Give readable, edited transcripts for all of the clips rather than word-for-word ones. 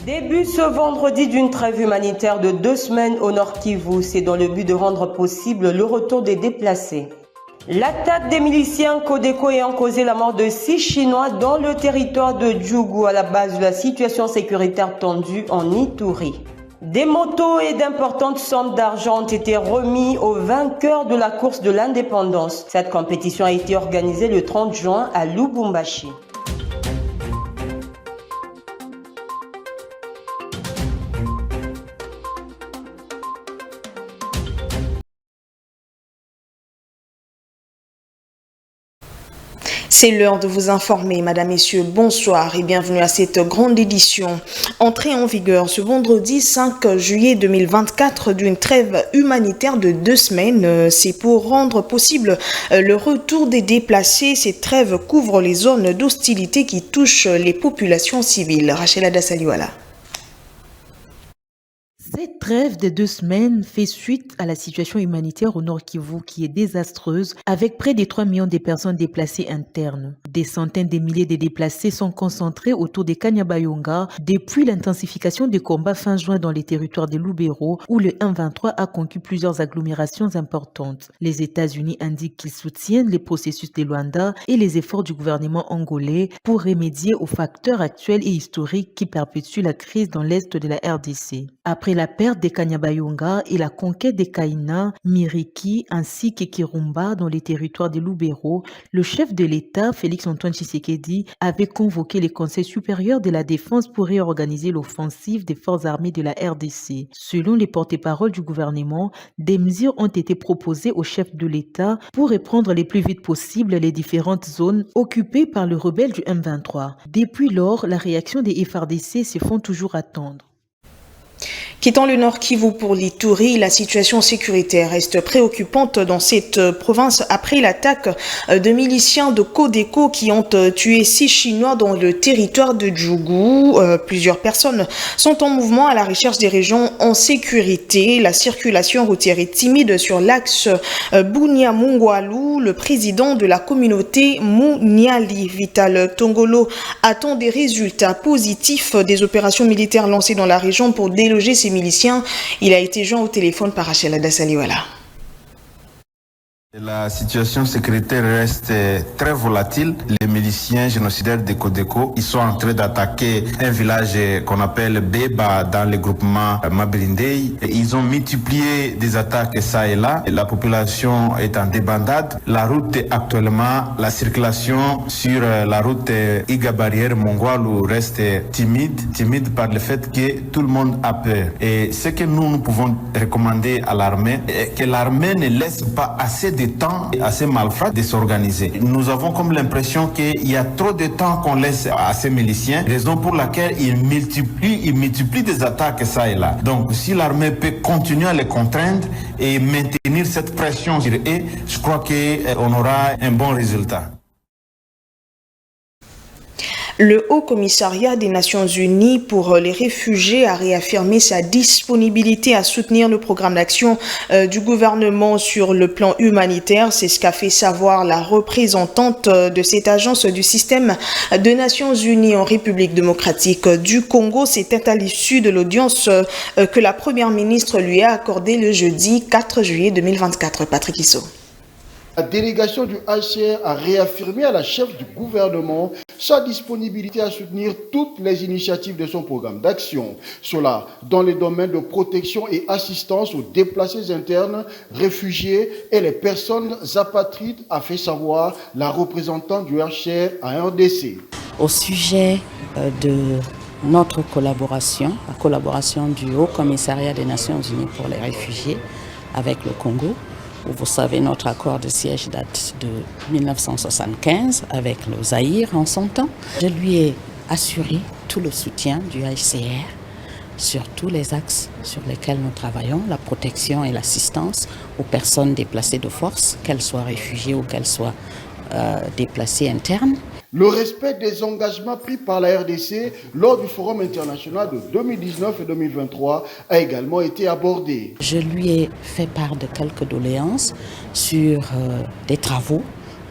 Début ce vendredi d'une trêve humanitaire de 2 semaines au Nord Kivu, c'est dans le but de rendre possible le retour des déplacés. L'attaque des miliciens Codeco ayant causé la mort de 6 Chinois dans le territoire de Djougou à la base de la situation sécuritaire tendue en Ituri. Des motos et d'importantes sommes d'argent ont été remis aux vainqueurs de la course de l'indépendance. Cette compétition a été organisée le 30 juin à Lubumbashi. C'est l'heure de vous informer, Madame, Messieurs, bonsoir et bienvenue à cette grande édition. Entrée en vigueur ce vendredi 5 juillet 2024 d'une trêve humanitaire de 2 semaines. C'est pour rendre possible le retour des déplacés. Cette trêve couvre les zones d'hostilité qui touchent les populations civiles. Rachel Dassaliwala. Cette trêve de 2 semaines fait suite à la situation humanitaire au Nord Kivu qui est désastreuse avec près de 3 millions de personnes déplacées internes. Des centaines de milliers de déplacés sont concentrés autour de Kanyabayonga depuis l'intensification des combats fin juin dans les territoires de Lubero où le M23 a conquis plusieurs agglomérations importantes. Les États-Unis indiquent qu'ils soutiennent les processus de Luanda et les efforts du gouvernement angolais pour remédier aux facteurs actuels et historiques qui perpétuent la crise dans l'est de la RDC. Après la perte des Kanyabayonga et la conquête des Kaina, Miriki ainsi que Kirumba dans les territoires de Lubero, le chef de l'État, Félix-Antoine Tshisekedi, avait convoqué les conseils supérieurs de la défense pour réorganiser l'offensive des forces armées de la RDC. Selon les porte-paroles du gouvernement, des mesures ont été proposées au chef de l'État pour reprendre le plus vite possible les différentes zones occupées par le rebelle du M23. Depuis lors, la réaction des FARDC se font toujours attendre. Quittant le Nord Kivu pour l'Ituri, la situation sécuritaire reste préoccupante dans cette province après l'attaque de miliciens de Codeco qui ont tué 6 Chinois dans le territoire de Djougou. Plusieurs personnes sont en mouvement à la recherche des régions en sécurité. La circulation routière est timide sur l'axe Bunia-Mungwalu. Le président de la communauté Muniali, Vital Tongolo, attend des résultats positifs des opérations militaires lancées dans la région pour déloger ces miliciens. Il a été joint au téléphone par Rachel Dassaliwala. La situation sécuritaire reste très volatile. Les miliciens génocidaires de Codeco, ils sont en train d'attaquer un village qu'on appelle Beba dans le groupement Mabelindei. Ils ont multiplié des attaques ça et là. La population est en débandade. La route actuellement, la circulation sur la route Iga Barrière Mongwalu reste timide par le fait que tout le monde a peur. Et ce que nous pouvons recommander à l'armée, que l'armée ne laisse pas assez de temps assez malfrat de s'organiser. Nous avons comme l'impression qu'il y a trop de temps qu'on laisse à ces miliciens, raison pour laquelle ils multiplient des attaques ça et là. Donc si l'armée peut continuer à les contraindre et maintenir cette pression sur eux, je crois qu'on aura un bon résultat. Le Haut Commissariat des Nations Unies pour les réfugiés a réaffirmé sa disponibilité à soutenir le programme d'action du gouvernement sur le plan humanitaire. C'est ce qu'a fait savoir la représentante de cette agence du système des Nations Unies en République démocratique du Congo. C'était à l'issue de l'audience que la Première ministre lui a accordée le jeudi 4 juillet 2024. Patrick Issot. La délégation du HCR a réaffirmé à la chef du gouvernement sa disponibilité à soutenir toutes les initiatives de son programme d'action. Cela dans les domaines de protection et assistance aux déplacés internes, réfugiés et les personnes apatrides, a fait savoir la représentante du HCR à RDC. Au sujet de notre collaboration, la collaboration du Haut Commissariat des Nations Unies pour les réfugiés avec le Congo, vous savez, notre accord de siège date de 1975 avec le Zaïre en son temps. Je lui ai assuré tout le soutien du HCR sur tous les axes sur lesquels nous travaillons, la protection et l'assistance aux personnes déplacées de force, qu'elles soient réfugiées ou qu'elles soient déplacées internes. Le respect des engagements pris par la RDC lors du Forum international de 2019 et 2023 a également été abordé. Je lui ai fait part de quelques doléances sur des travaux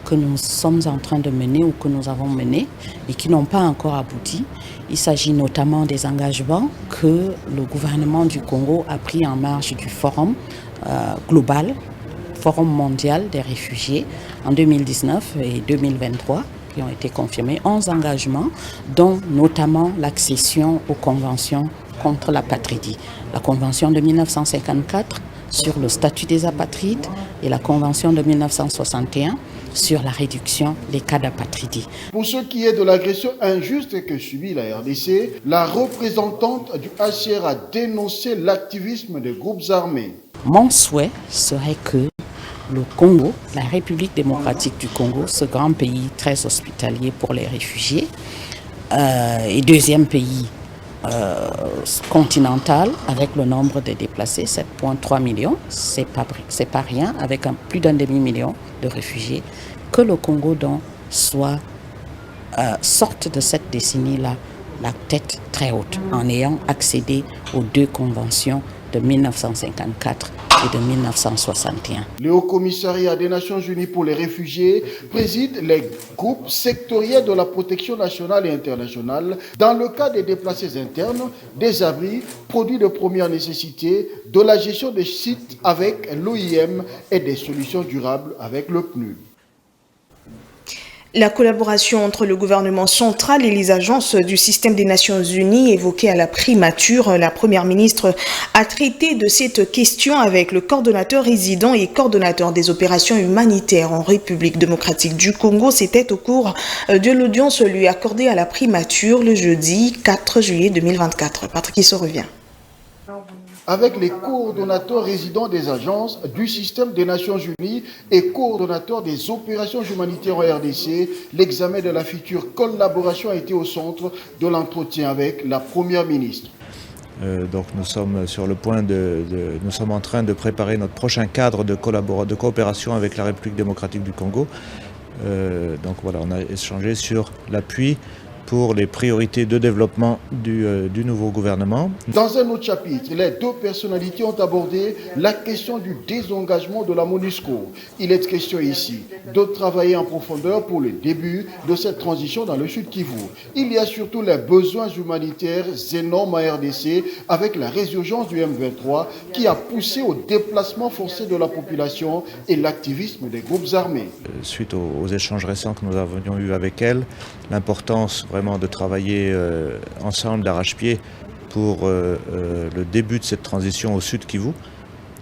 que nous sommes en train de mener ou que nous avons menées et qui n'ont pas encore abouti. Il s'agit notamment des engagements que le gouvernement du Congo a pris en marge du forum global, forum mondial des réfugiés en 2019 et 2023 qui ont été confirmés. 11 engagements, dont notamment l'accession aux conventions contre l'apatridie. La convention de 1954 sur le statut des apatrides et la convention de 1961 sur la réduction des cas d'apatridie. Pour ce qui est de l'agression injuste que subit la RDC, la représentante du HCR a dénoncé l'activisme des groupes armés. Mon souhait serait que le Congo, la République démocratique du Congo, ce grand pays très hospitalier pour les réfugiés, et deuxième pays continental avec le nombre de déplacés, 7,3 millions, c'est pas rien, avec plus d'un demi-million de réfugiés, que le Congo donc sorte de cette décennie-là la tête très haute en ayant accédé aux deux conventions de 1954 et de 1961. Le Haut Commissariat des Nations Unies pour les réfugiés préside les groupes sectoriels de la protection nationale et internationale dans le cas des déplacés internes, des abris, produits de première nécessité, de la gestion des sites avec l'OIM et des solutions durables avec le PNUD. La collaboration entre le gouvernement central et les agences du système des Nations Unies évoquée à la primature, la première ministre a traité de cette question avec le coordonnateur résident et coordonnateur des opérations humanitaires en République démocratique du Congo. C'était au cours de l'audience lui accordée à la primature le jeudi 4 juillet 2024. Patrick se revient. Avec les coordonnateurs résidents des agences du système des Nations Unies et coordonnateurs des opérations humanitaires en RDC, l'examen de la future collaboration a été au centre de l'entretien avec la Première ministre. Donc nous sommes sur le point nous sommes en train de préparer notre prochain cadre de coopération avec la République démocratique du Congo. Donc voilà, on a échangé sur l'appui pour les priorités de développement du nouveau gouvernement. Dans un autre chapitre, les deux personnalités ont abordé la question du désengagement de la MONUSCO. Il est question ici de travailler en profondeur pour le début de cette transition dans le Sud Kivu. Il y a surtout les besoins humanitaires énormes à RDC avec la résurgence du M23 qui a poussé au déplacement forcé de la population et l'activisme des groupes armés. Suite aux échanges récents que nous avions eus avec elle, l'importance vraiment de travailler ensemble d'arrache-pied pour le début de cette transition au Sud Kivu,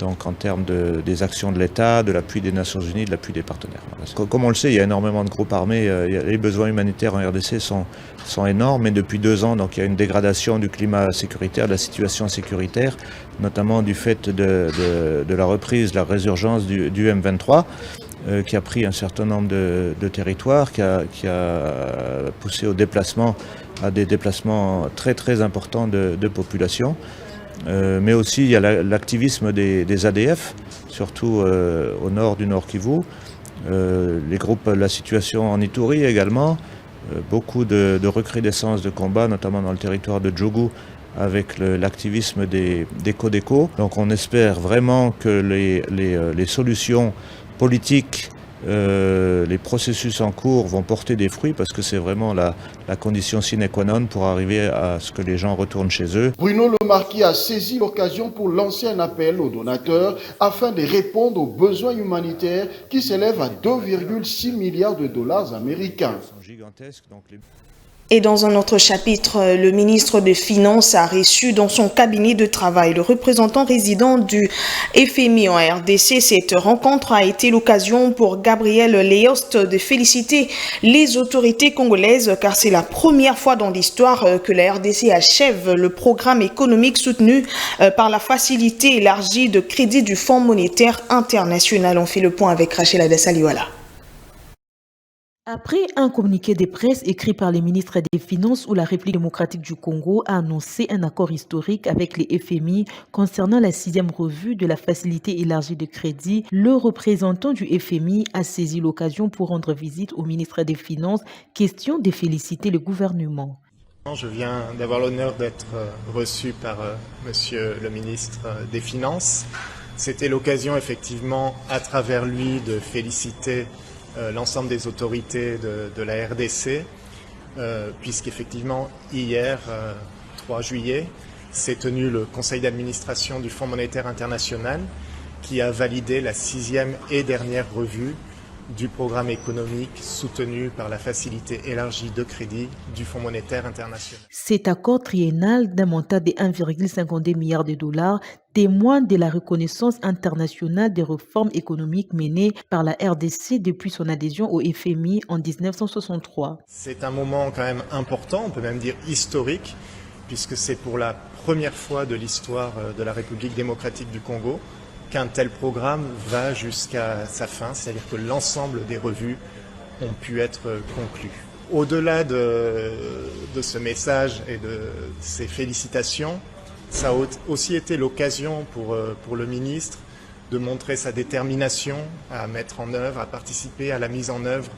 donc en termes des actions de l'État, de l'appui des Nations Unies, de l'appui des partenaires. Comme on le sait, il y a énormément de groupes armés, les besoins humanitaires en RDC sont énormes, et depuis 2 ans, donc, il y a une dégradation du climat sécuritaire, de la situation sécuritaire, notamment du fait de la reprise, la résurgence du M23, qui a pris un certain nombre de territoires, qui a poussé à des déplacements très très importants de population. Mais aussi il y a l'activisme des ADF, surtout au nord du Nord Kivu, les groupes, la situation en Ituri également, beaucoup de recrudescence de combats, notamment dans le territoire de Djougou, avec l'activisme des Codeco. Donc on espère vraiment que les solutions politiques, les processus en cours vont porter des fruits, parce que c'est vraiment la condition sine qua non pour arriver à ce que les gens retournent chez eux. Bruno Le Marquis a saisi l'occasion pour lancer un appel aux donateurs afin de répondre aux besoins humanitaires qui s'élèvent à 2,6 milliards de dollars américains. Et dans un autre chapitre, le ministre des Finances a reçu dans son cabinet de travail le représentant résident du FMI en RDC. Cette rencontre a été l'occasion pour Gabriel Leost de féliciter les autorités congolaises, car c'est la première fois dans l'histoire que la RDC achève le programme économique soutenu par la facilité élargie de crédit du Fonds monétaire international. On fait le point avec Rachel Adessaliwala. Après un communiqué de presse écrit par les ministres des Finances, où la République démocratique du Congo a annoncé un accord historique avec les FMI concernant la 6e revue de la facilité élargie de crédit, le représentant du FMI a saisi l'occasion pour rendre visite au ministre des Finances, question de féliciter le gouvernement. Je viens d'avoir l'honneur d'être reçu par monsieur le ministre des Finances. C'était l'occasion effectivement à travers lui de féliciter l'ensemble des autorités de la RDC, puisqu'effectivement, hier, 3 juillet, s'est tenu le conseil d'administration du Fonds monétaire international qui a validé la 6e et dernière revue du programme économique soutenu par la facilité élargie de crédit du Fonds monétaire international. Cet accord triennal d'un montant de 1,52 milliard de dollars témoigne de la reconnaissance internationale des réformes économiques menées par la RDC depuis son adhésion au FMI en 1963. C'est un moment quand même important, on peut même dire historique, puisque c'est pour la première fois de l'histoire de la République démocratique du Congo qu'un tel programme va jusqu'à sa fin, c'est-à-dire que l'ensemble des revues ont pu être conclues. Au-delà de ce message et de ces félicitations, ça a aussi été l'occasion pour le ministre de montrer sa détermination à mettre en œuvre, à participer à la mise en œuvre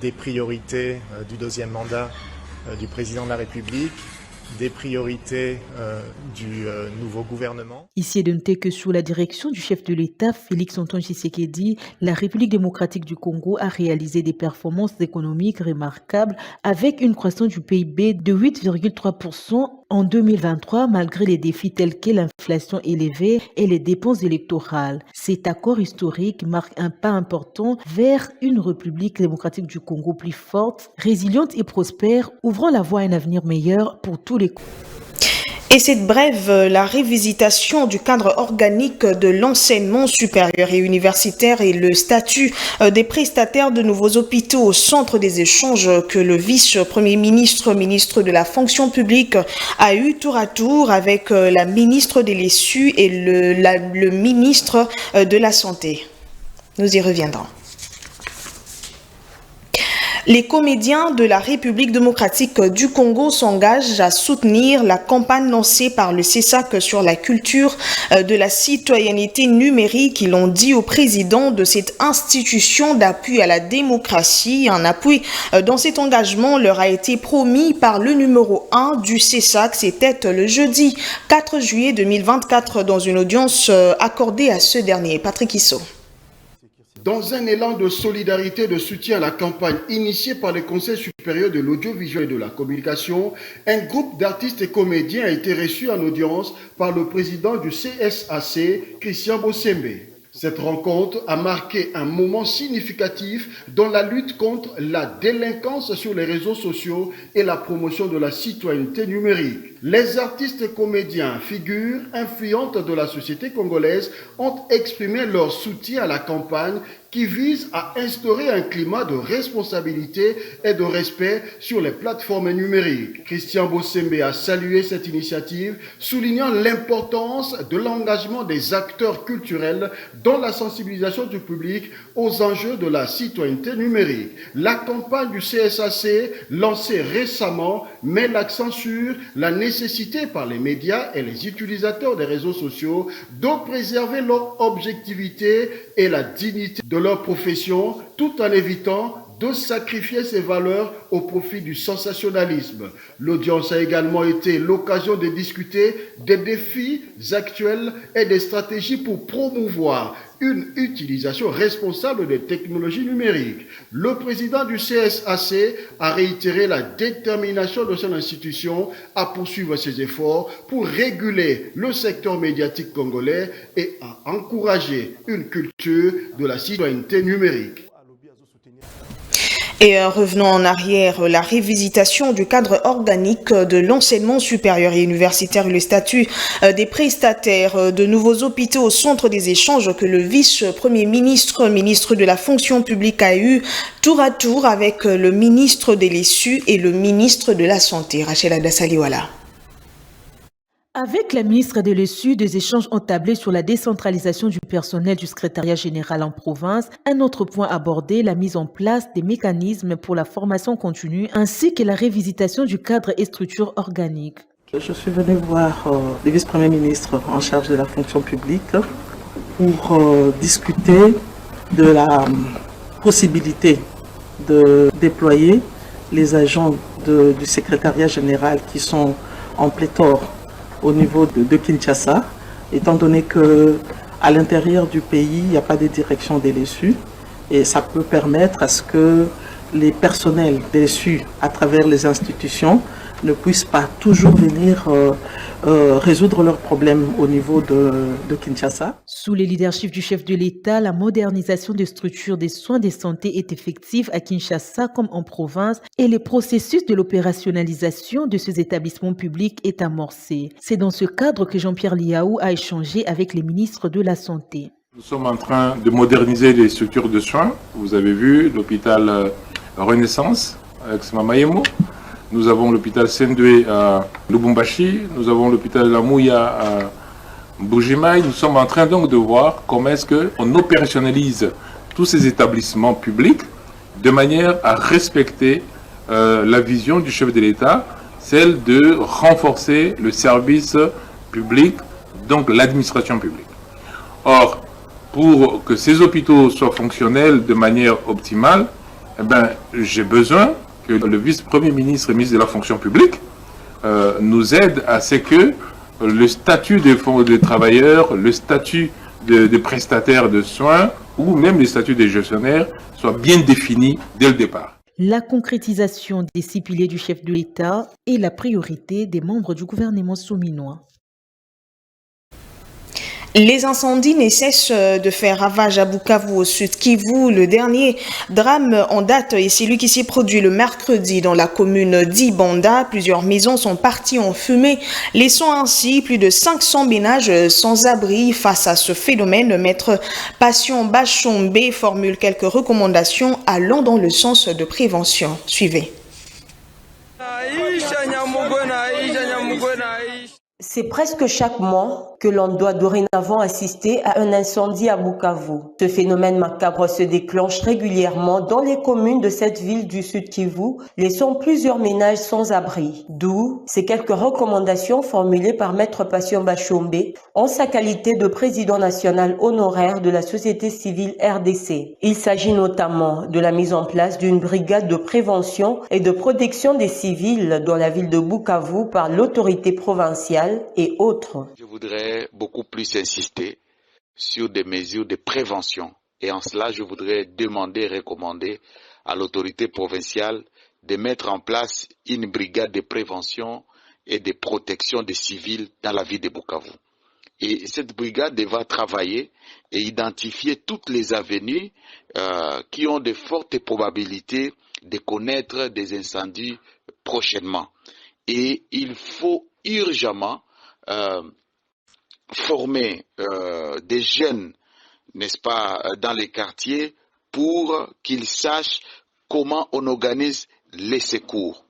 des priorités du 2e mandat du président de la République, des priorités du nouveau gouvernement. Ici est de noter que sous la direction du chef de l'État, Félix Antoine Tshisekedi, la République démocratique du Congo a réalisé des performances économiques remarquables avec une croissance du PIB de 8,3% en 2023 malgré les défis tels que l'inflation élevée et les dépenses électorales. Cet accord historique marque un pas important vers une République démocratique du Congo plus forte, résiliente et prospère, ouvrant la voie à un avenir meilleur pour tous les Congolais. Et cette brève, la révisitation du cadre organique de l'enseignement supérieur et universitaire et le statut des prestataires de nouveaux hôpitaux au centre des échanges que le vice-premier ministre, ministre de la fonction publique, a eu tour à tour avec la ministre des l'ESU et le ministre de la Santé. Nous y reviendrons. Les comédiens de la République démocratique du Congo s'engagent à soutenir la campagne lancée par le CESAC sur la culture de la citoyenneté numérique. Ils l'ont dit au président de cette institution d'appui à la démocratie. Un appui dans cet engagement leur a été promis par le numéro 1 du CESAC. C'était le jeudi 4 juillet 2024 dans une audience accordée à ce dernier. Patrick Issot. Dans un élan de solidarité et de soutien à la campagne initiée par le Conseil supérieur de l'audiovisuel et de la communication, un groupe d'artistes et comédiens a été reçu en audience par le président du CSAC, Christian Bossembe. Cette rencontre a marqué un moment significatif dans la lutte contre la délinquance sur les réseaux sociaux et la promotion de la citoyenneté numérique. Les artistes et comédiens, figures influentes de la société congolaise, ont exprimé leur soutien à la campagne qui vise à instaurer un climat de responsabilité et de respect sur les plateformes numériques. Christian Bossembe a salué cette initiative, soulignant l'importance de l'engagement des acteurs culturels dans la sensibilisation du public aux enjeux de la citoyenneté numérique. La campagne du CSAC, lancée récemment, met l'accent sur la nécessité par les médias et les utilisateurs des réseaux sociaux de préserver leur objectivité et la dignité de leur profession, tout en évitant de sacrifier ces valeurs au profit du sensationnalisme. L'audience a également été l'occasion de discuter des défis actuels et des stratégies pour promouvoir une utilisation responsable des technologies numériques. Le président du CSAC a réitéré la détermination de son institution à poursuivre ses efforts pour réguler le secteur médiatique congolais et à encourager une culture de la citoyenneté numérique. Et revenons en arrière, la révisitation du cadre organique de l'enseignement supérieur et universitaire et le statut des prestataires de nouveaux hôpitaux au centre des échanges que le vice-premier ministre, ministre de la fonction publique a eu tour à tour avec le ministre de l'ESU et le ministre de la Santé, Rachel Adassaliwala. Avec la ministre de l'ESU, des échanges ont tablé sur la décentralisation du personnel du secrétariat général en province. Un autre point abordé, la mise en place des mécanismes pour la formation continue ainsi que la révisitation du cadre et structure organique. Je suis venue voir le vice-premier ministre en charge de la fonction publique pour discuter de la possibilité de déployer les agents du secrétariat général qui sont en pléthore au niveau de Kinshasa, étant donné qu'à l'intérieur du pays, il n'y a pas de direction de l'ESU Et ça peut permettre à ce que les personnels déçus à travers les institutions ne puissent pas toujours venir résoudre leurs problèmes au niveau de Kinshasa. Sous le leadership du chef de l'État, la modernisation des structures des soins de santé est effective à Kinshasa comme en province et le processus de l'opérationnalisation de ces établissements publics est amorcé. C'est dans ce cadre que Jean-Pierre Liaou a échangé avec les ministres de la Santé. Nous sommes en train de moderniser les structures de soins. Vous avez vu l'hôpital Renaissance avec Mamayemo. Nous avons l'hôpital Sendwe à Lubumbashi. Nous avons l'hôpital Lamouya à Mbujimaï. Nous sommes en train donc de voir comment est-ce qu'on opérationnalise tous ces établissements publics de manière à respecter la vision du chef de l'État, celle de renforcer le service public, donc l'administration publique. Or, pour que ces hôpitaux soient fonctionnels de manière optimale, j'ai besoin que le vice-premier ministre et ministre de la fonction publique nous aide à ce que le statut des travailleurs, le statut des prestataires de soins ou même le statut des gestionnaires soit bien défini dès le départ. La concrétisation des 6 piliers du chef de l'État est la priorité des membres du gouvernement souminois. Les incendies ne cessent de faire ravage à Bukavu au sud Kivu. Le dernier drame en date est celui qui s'est produit le mercredi dans la commune d'Ibanda. Plusieurs maisons sont parties en fumée, laissant ainsi plus de 500 ménages sans abri. Face à ce phénomène, Maître Patient Bachombe formule quelques recommandations allant dans le sens de prévention. Suivez. C'est presque chaque mois que l'on doit dorénavant assister à un incendie à Bukavu. Ce phénomène macabre se déclenche régulièrement dans les communes de cette ville du Sud Kivu, laissant plusieurs ménages sans abri. D'où ces quelques recommandations formulées par Maître Patient Bachombe en sa qualité de président national honoraire de la société civile RDC. Il s'agit notamment de la mise en place d'une brigade de prévention et de protection des civils dans la ville de Bukavu par l'autorité provinciale et autres. Je voudrais beaucoup plus insister sur des mesures de prévention. Et en cela, je voudrais demander, recommander à l'autorité provinciale de mettre en place une brigade de prévention et de protection des civils dans la ville de Bukavu. Et cette brigade va travailler et identifier toutes les avenues qui ont de fortes probabilités de connaître des incendies prochainement. Et il faut urgemment former des jeunes, n'est-ce pas, dans les quartiers pour qu'ils sachent comment on organise les secours.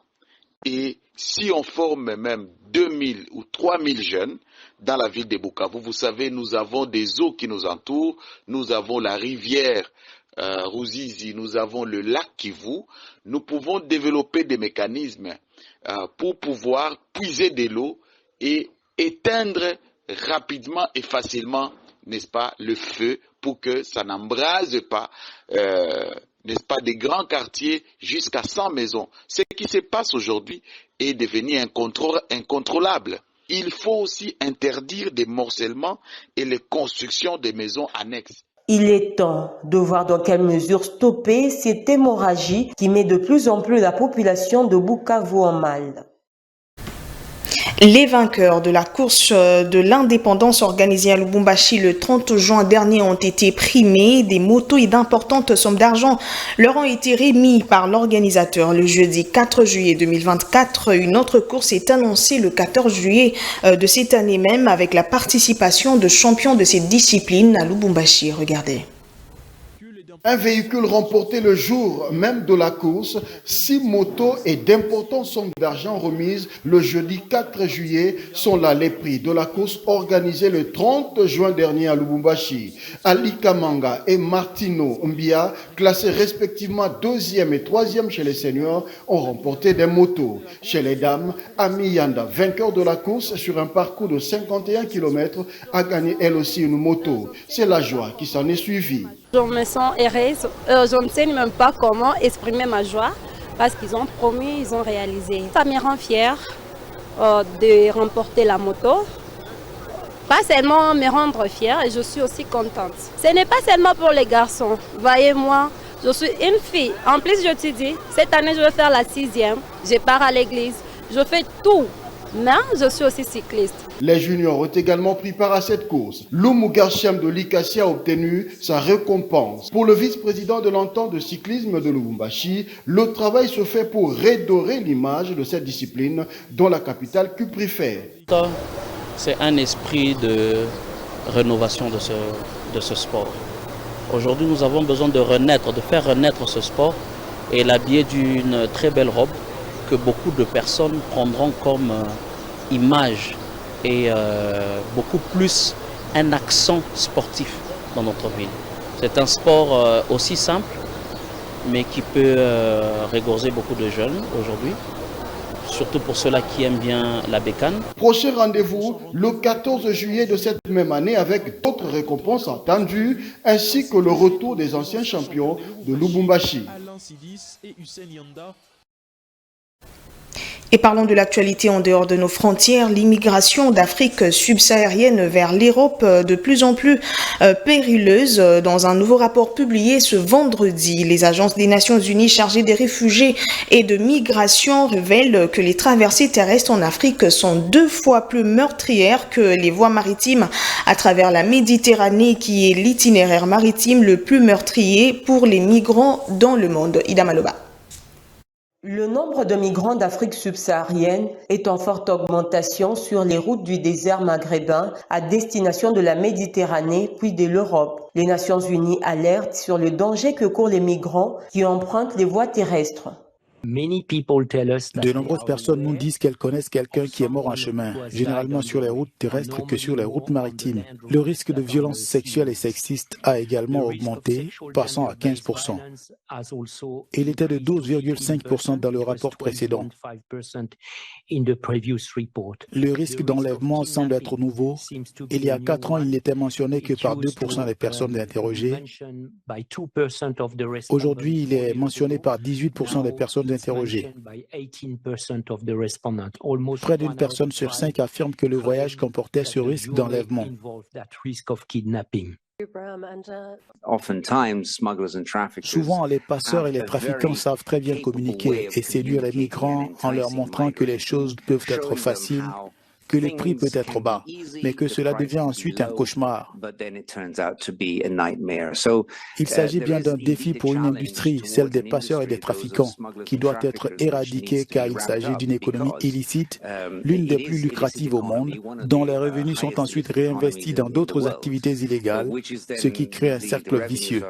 Et si on forme même 2000 ou 3000 jeunes dans la ville de Bukavu, vous savez, nous avons des eaux qui nous entourent, nous avons la rivière Ruzizi, nous avons le lac Kivu, nous pouvons développer des mécanismes pour pouvoir puiser de l'eau et éteindre rapidement et facilement, n'est-ce pas, le feu pour que ça n'embrase pas, n'est-ce pas, des grands quartiers jusqu'à 100 maisons. Ce qui se passe aujourd'hui est devenu incontrôlable. Il faut aussi interdire des morcellements et les constructions des maisons annexes. Il est temps de voir dans quelle mesure stopper cette hémorragie qui met de plus en plus la population de Bukavu en mal. Les vainqueurs de la course de l'indépendance organisée à Lubumbashi le 30 juin dernier ont été primés. Des motos et d'importantes sommes d'argent leur ont été remis par l'organisateur. Le jeudi 4 juillet 2024, une autre course est annoncée le 14 juillet de cette année même avec la participation de champions de cette discipline à Lubumbashi. Regardez. Un véhicule remporté le jour même de la course, 6 motos et d'importantes sommes d'argent remises le jeudi 4 juillet sont là les prix de la course organisée le 30 juin dernier à Lubumbashi. Ali Kamanga et Martino Mbia, classés respectivement 2e et 3e chez les seniors, ont remporté des motos. Chez les dames, Ami Yanda, vainqueur de la course sur un parcours de 51 km, a gagné elle aussi une moto. C'est la joie qui s'en est suivie. Je me sens heureuse, je ne sais même pas comment exprimer ma joie parce qu'ils ont promis, ils ont réalisé. Ça me rend fière de remporter la moto pas seulement me rendre fière, et je suis aussi contente. Ce n'est pas seulement pour les garçons. Voyez-moi, je suis une fille. En plus, je te dis, cette année, je vais faire la 6e. Je pars à l'église. Je fais tout. Mais je suis aussi cycliste. Les juniors ont également pris part à cette course. Loumou Garchiam de l'Ikassia a obtenu sa récompense. Pour le vice-président de l'entente de cyclisme de Lubumbashi, le travail se fait pour redorer l'image de cette discipline dont la capitale cuprifère. C'est un esprit de rénovation de ce sport. Aujourd'hui, nous avons besoin de renaître, de faire renaître ce sport et l'habiller d'une très belle robe que beaucoup de personnes prendront comme image et beaucoup plus un accent sportif dans notre ville. C'est un sport aussi simple, mais qui peut regorger beaucoup de jeunes aujourd'hui, surtout pour ceux-là qui aiment bien la bécane. Prochain rendez-vous le 14 juillet de cette même année avec d'autres récompenses attendues, ainsi que le retour des anciens champions de Lubumbashi. Et parlons de l'actualité en dehors de nos frontières. L'immigration d'Afrique subsaharienne vers l'Europe de plus en plus périleuse. Dans un nouveau rapport publié ce vendredi, les agences des Nations Unies chargées des réfugiés et de migration révèlent que les traversées terrestres en Afrique sont 2 fois plus meurtrières que les voies maritimes à travers la Méditerranée, qui est l'itinéraire maritime le plus meurtrier pour les migrants dans le monde. Ida Maloba. Le nombre de migrants d'Afrique subsaharienne est en forte augmentation sur les routes du désert maghrébin à destination de la Méditerranée puis de l'Europe. Les Nations Unies alertent sur le danger que courent les migrants qui empruntent les voies terrestres. De nombreuses personnes nous disent qu'elles connaissent quelqu'un qui est mort en chemin, généralement sur les routes terrestres que sur les routes maritimes. Le risque de violences sexuelles et sexistes a également augmenté, passant à 15%. Il était de 12,5% dans le rapport précédent. Le risque d'enlèvement semble être nouveau. Il y a 4 ans, il n'était mentionné que par 2% des personnes interrogées. Aujourd'hui, il est mentionné par 18% des personnes interrogées. Près d'une personne sur 5 affirme que le voyage comportait ce risque d'enlèvement. Souvent, les passeurs et les trafiquants savent très bien communiquer et séduire les migrants en leur montrant que les choses peuvent être faciles, que le prix peut être bas, mais que cela devient ensuite un cauchemar. Il s'agit bien d'un défi pour une industrie, celle des passeurs et des trafiquants, qui doit être éradiquée car il s'agit d'une économie illicite, l'une des plus lucratives au monde, dont les revenus sont ensuite réinvestis dans d'autres activités illégales, ce qui crée un cercle vicieux.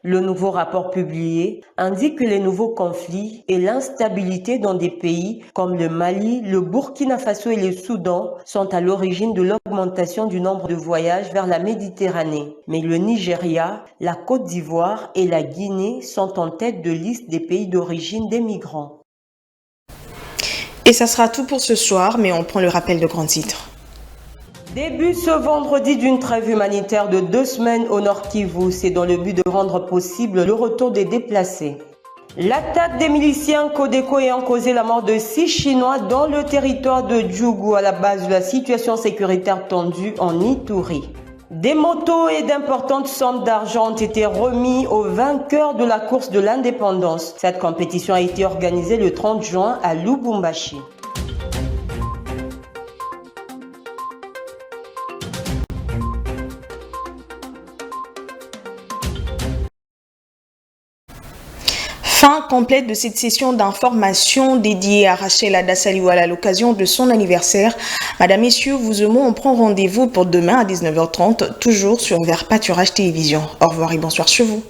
Le nouveau rapport publié indique que les nouveaux conflits et l'instabilité dans des pays comme le Mali, le Burkina Faso et le Soudan sont à l'origine de l'augmentation du nombre de voyages vers la Méditerranée. Mais le Nigeria, la Côte d'Ivoire et la Guinée sont en tête de liste des pays d'origine des migrants. Et ça sera tout pour ce soir, mais on prend le rappel de grands titres. Début ce vendredi d'une trêve humanitaire de 2 semaines au Nord Kivu. C'est dans le but de rendre possible le retour des déplacés. L'attaque des miliciens Codeco ayant causé la mort de 6 Chinois dans le territoire de Djougou à la base de la situation sécuritaire tendue en Ituri. Des motos et d'importantes sommes d'argent ont été remis aux vainqueurs de la course de l'indépendance. Cette compétition a été organisée le 30 juin à Lubumbashi. Fin complète de cette session d'information dédiée à Rachel Adasaliwala à l'occasion de son anniversaire. Madame, Messieurs, vous et moi, on prend rendez-vous pour demain à 19h30, toujours sur Vert Pâturage Télévision. Au revoir et bonsoir chez vous.